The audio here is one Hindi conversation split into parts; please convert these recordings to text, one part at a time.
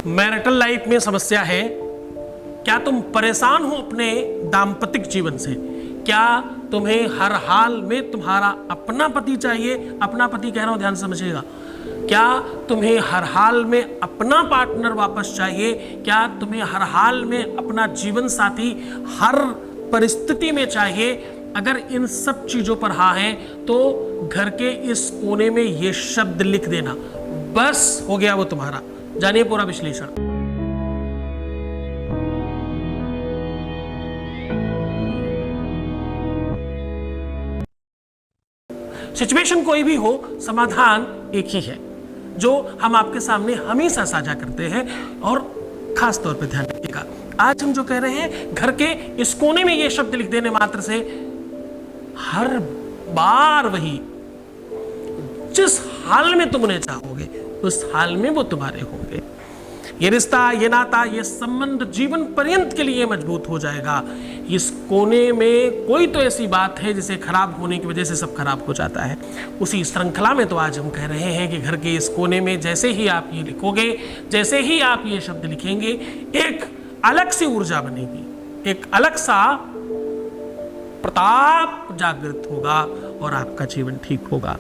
मैरिटल लाइफ में समस्या है? क्या तुम परेशान हो अपने दाम्पतिक जीवन से? क्या तुम्हें हर हाल में तुम्हारा अपना पति चाहिए? अपना पति कह रहा हूं, ध्यान से समझिएगा। क्या तुम्हें हर हाल में अपना पार्टनर वापस चाहिए? क्या तुम्हें हर हाल में अपना जीवन साथी हर परिस्थिति में चाहिए? अगर इन सब चीजों पर हाँ है तो घर के इस कोने में ये शब्द लिख देना, बस हो गया वो तुम्हारा। जानिए पूरा विश्लेषण। सिचुएशन कोई भी हो, समाधान एक ही है जो हम आपके सामने हमेशा साझा करते हैं। और खास तौर पे ध्यान रखिएगा, आज हम जो कह रहे हैं घर के इस कोने में ये शब्द लिख देने मात्र से हर बार वही जिस हाल में तुम उन्हें चाहोगे उस हाल में वो तुम्हारे होंगे। ये रिश्ता, ये नाता, ये संबंध जीवन पर्यंत के लिए मजबूत हो जाएगा। इस कोने में कोई तो ऐसी बात है जिसे खराब होने की वजह से सब खराब हो जाता है। उसी श्रृंखला में तो आज हम कह रहे हैं कि घर के इस कोने में जैसे ही आप ये लिखोगे, जैसे ही आप ये शब्द लिखेंगे, एक अलग सी ऊर्जा बनेगी, एक अलग सा प्रताप जागृत होगा और आपका जीवन ठीक होगा।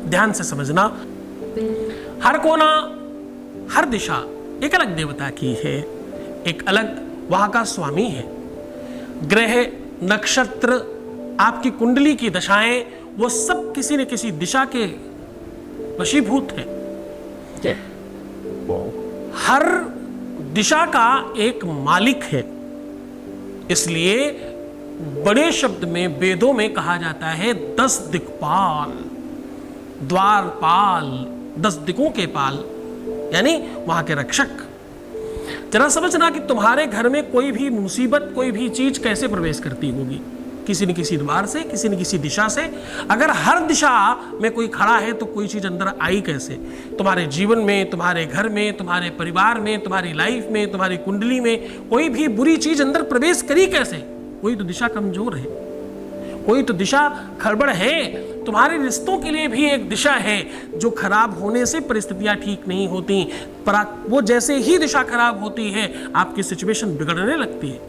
ध्यान से समझना, हर कोना, हर दिशा एक अलग देवता की है, एक अलग वहां का स्वामी है। ग्रह, नक्षत्र, आपकी कुंडली की दशाएं, वो सब किसी न किसी दिशा के वशीभूत हैं। हर दिशा का एक मालिक है। इसलिए बड़े शब्द में वेदों में कहा जाता है 10 दिक्पाल, द्वारपाल, 10 दिकों के पाल, यानी वहां के रक्षक। जरा समझना कि तुम्हारे घर में कोई भी मुसीबत, कोई भी चीज कैसे प्रवेश करती होगी, किसी न किसी द्वार से, किसी न किसी दिशा से। अगर हर दिशा में कोई खड़ा है तो कोई चीज अंदर आई कैसे? तुम्हारे जीवन में, तुम्हारे घर में, तुम्हारे परिवार में, तुम्हारी लाइफ में, तुम्हारी कुंडली में कोई भी बुरी चीज अंदर प्रवेश करी कैसे? कोई तो दिशा कमजोर है, कोई तो दिशा खड़बड़ है। तुम्हारे रिश्तों के लिए भी एक दिशा है जो खराब होने से परिस्थितियां ठीक नहीं होती, पर वो जैसे ही दिशा खराब होती है आपकी सिचुएशन बिगड़ने लगती है।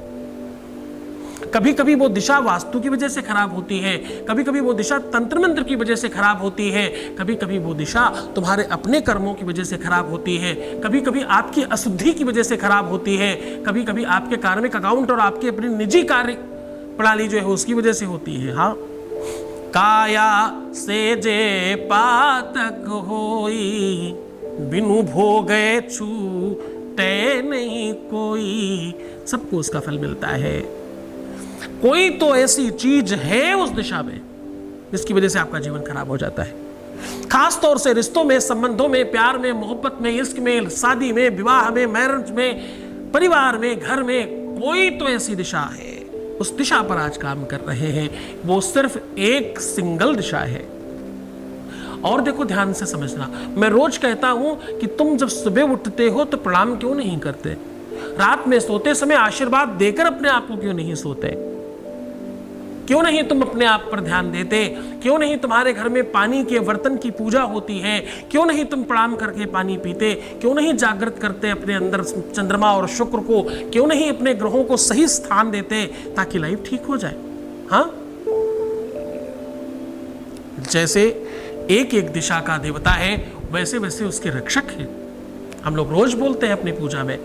कभी कभी वो दिशा वास्तु की वजह से खराब होती है, कभी कभी वो दिशा तंत्र मंत्र की वजह से खराब होती है, कभी कभी वो दिशा तुम्हारे अपने कर्मों की वजह से खराब होती है, कभी कभी आपकी अशुद्धि की वजह से खराब होती है, कभी कभी आपके कार्मिक अकाउंट और आपके अपनी निजी कार्य प्रणाली जो है उसकी वजह से होती है। हाँ, काया से जे पातक होई, बिनु भोगे छूटे नहीं कोई। सबको उसका फल मिलता है। कोई तो ऐसी चीज है उस दिशा में जिसकी वजह से आपका जीवन खराब हो जाता है। खास तौर से रिश्तों में, संबंधों में, प्यार में, मोहब्बत में, इश्क में, शादी में, विवाह में, मैरिज में, परिवार में, घर में, कोई तो ऐसी दिशा है, उस दिशा पर आज काम कर रहे हैं। वो सिर्फ एक सिंगल दिशा है। और देखो, ध्यान से समझना, मैं रोज कहता हूं कि तुम जब सुबह उठते हो तो प्रणाम क्यों नहीं करते? रात में सोते समय आशीर्वाद देकर अपने आप को क्यों नहीं सोते? क्यों नहीं तुम अपने आप पर ध्यान देते? क्यों नहीं तुम्हारे घर में पानी के बर्तन की पूजा होती है? क्यों नहीं तुम प्रणाम करके पानी पीते? क्यों नहीं जागृत करते अपने अंदर चंद्रमा और शुक्र को? क्यों नहीं अपने ग्रहों को सही स्थान देते ताकि लाइफ ठीक हो जाए? हाँ, जैसे एक एक दिशा का देवता है वैसे वैसे उसके रक्षक हैं। हम लोग रोज बोलते हैं अपनी पूजा में,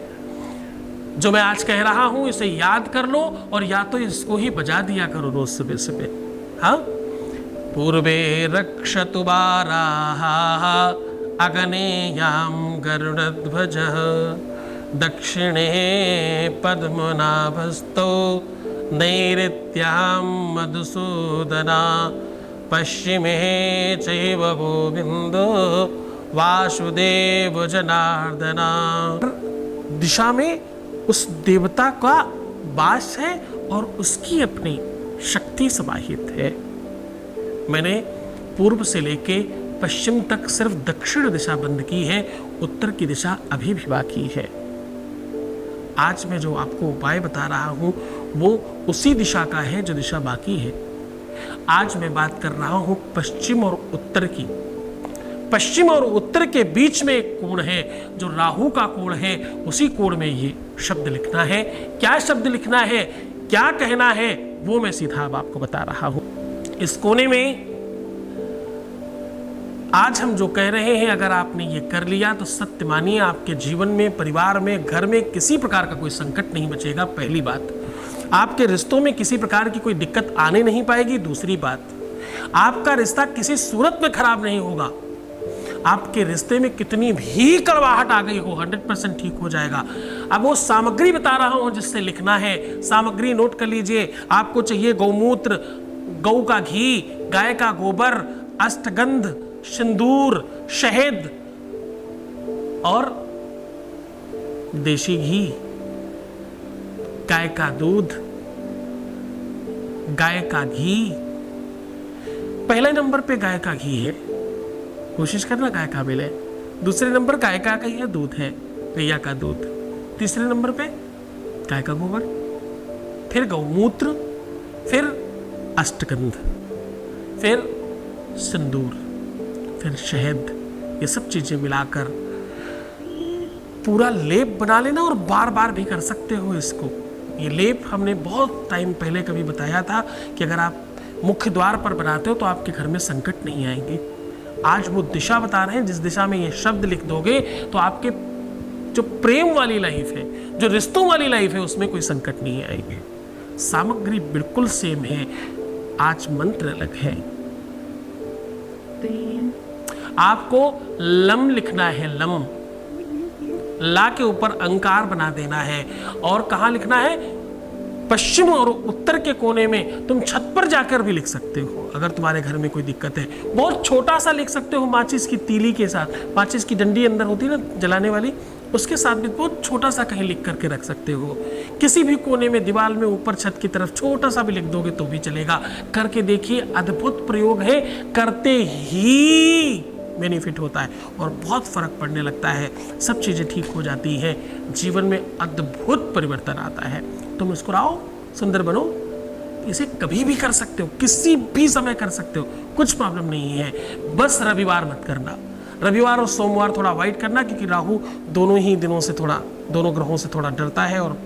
जो मैं आज कह रहा हूं इसे याद कर लो और या तो इसको ही बजा दिया करो रोज सुबह सुबह। हाँ, पूर्वे रक्षतु बाराः अग्नेयां गरुडध्वजः, दक्षिणे पद्मनाभस्तो, नैऋत्यां मधुसूदना, पश्चिमे चैव गोविंदो वासुदेव जनार्दना। दिशा में उस देवता का वास है और उसकी अपनी शक्ति समाहित है। मैंने पूर्व से लेके पश्चिम तक सिर्फ दक्षिण दिशा बंद की है, उत्तर की दिशा अभी भी बाकी है। आज मैं जो आपको उपाय बता रहा हूं वो उसी दिशा का है जो दिशा बाकी है। आज मैं बात कर रहा हूं पश्चिम और उत्तर की। पश्चिम और उत्तर के बीच में एक कोण है जो राहु का कोण है, उसी कोण में ये शब्द लिखना है। क्या शब्द लिखना है, क्या कहना है, वो मैं सीधा अब आपको बता रहा हूं। इस कोने में आज हम जो कह रहे हैं, अगर आपने ये कर लिया तो सत्य मानिए आपके जीवन में, परिवार में, घर में किसी प्रकार का कोई संकट नहीं बचेगा। पहली बात, आपके रिश्तों में किसी प्रकार की कोई दिक्कत आने नहीं पाएगी। दूसरी बात, आपका रिश्ता किसी सूरत में खराब नहीं होगा। आपके रिश्ते में कितनी भी कड़वाहट आ गई हो 100% ठीक हो जाएगा। अब वो सामग्री बता रहा हूं जिससे लिखना है, सामग्री नोट कर लीजिए। आपको चाहिए गौमूत्र, गौ का घी, गाय का गोबर, अष्टगंध, सिंदूर, शहद और देशी घी, गाय का दूध, गाय का घी। पहले नंबर पे गाय का घी है, कोशिश करना गाय का मिले। दूसरे नंबर गाय का ही है, दूध है, गैया का दूध। तीसरे नंबर पे गाय का गोबर, फिर गौमूत्र, फिर अष्टगंध, फिर सिंदूर, फिर शहद। ये सब चीजें मिलाकर पूरा लेप बना लेना और बार बार भी कर सकते हो इसको। ये लेप हमने बहुत टाइम पहले कभी बताया था कि अगर आप मुख्य द्वार पर बनाते हो तो आपके घर में संकट नहीं आएंगे। आज वो दिशा बता रहे हैं, जिस दिशा में ये शब्द लिख दोगे तो आपके जो प्रेम वाली लाइफ है, जो रिश्तों वाली लाइफ है, उसमें कोई संकट नहीं आएंगे। सामग्री बिल्कुल सेम है, आज मंत्र अलग है। आपको लम लिखना है, लम, ला के ऊपर अंकार बना देना है। और कहाँ लिखना है, पश्चिम और उत्तर के कोने में। तुम छत पर जाकर भी लिख सकते हो अगर तुम्हारे घर में कोई दिक्कत है। बहुत छोटा सा लिख सकते हो, माचिस की तीली के साथ, माचिस की डंडी अंदर होती है ना जलाने वाली, उसके साथ भी बहुत छोटा सा कहीं लिख करके रख सकते हो। किसी भी कोने में, दीवार में, ऊपर छत की तरफ छोटा सा भी लिख दोगे तो भी चलेगा। करके देखिए, अद्भुत प्रयोग है, करते ही बेनिफिट होता है और बहुत फर्क पड़ने लगता है। सब चीज़ें ठीक हो जाती हैं, जीवन में अद्भुत परिवर्तन आता है। तो मुस्कुराओ, सुंदर बनो। इसे कभी भी कर सकते हो, किसी भी समय कर सकते हो, कुछ प्रॉब्लम नहीं है। बस रविवार मत करना, रविवार और सोमवार थोड़ा अवॉइड करना, क्योंकि राहु दोनों ही दिनों से थोड़ा, दोनों ग्रहों से थोड़ा डरता है और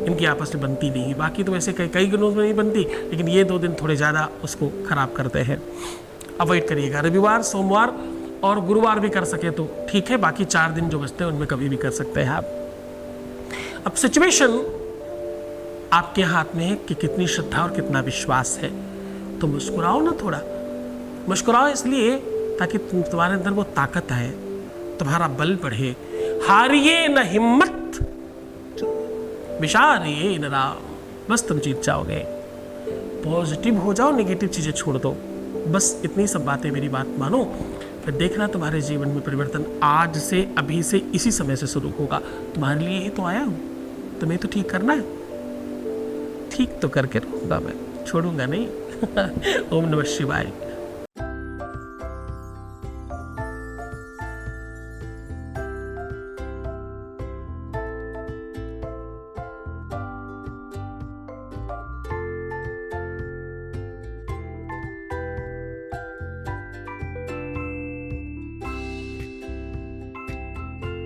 इनकी आपस में बनती नहीं है। बाकी तो वैसे कई दिनों में नहीं बनती, लेकिन ये 2 दिन थोड़े ज़्यादा उसको खराब करते हैं। अवॉइड करिएगा। रविवार, सोमवार और गुरुवार भी कर सके तो ठीक है, बाकी 4 दिन जो बचते हैं उनमें कभी भी कर सकते हैं आप। अब सिचुएशन आपके हाथ में है कि कितनी श्रद्धा और कितना विश्वास है। तो मुस्कुराओ ना, थोड़ा मुस्कुराओ, इसलिए ताकि तुम्हारे अंदर वो ताकत आए, तुम्हारा बल बढ़े। हारिए न हिम्मत, विशारिए न राम, बस तुम जीत जाओगे। पॉजिटिव हो जाओ, नेगेटिव चीजें छोड़ दो। बस इतनी सब बातें मेरी बात मानो, फिर देखना तुम्हारे जीवन में परिवर्तन आज से, अभी से, इसी समय से शुरू होगा। तुम्हारे लिए ही तो आया हूं, तुम्हें तो ठीक करना है। ठीक तो करके रहूंगा मैं, छोड़ूंगा नहीं। ओम नमः शिवाय।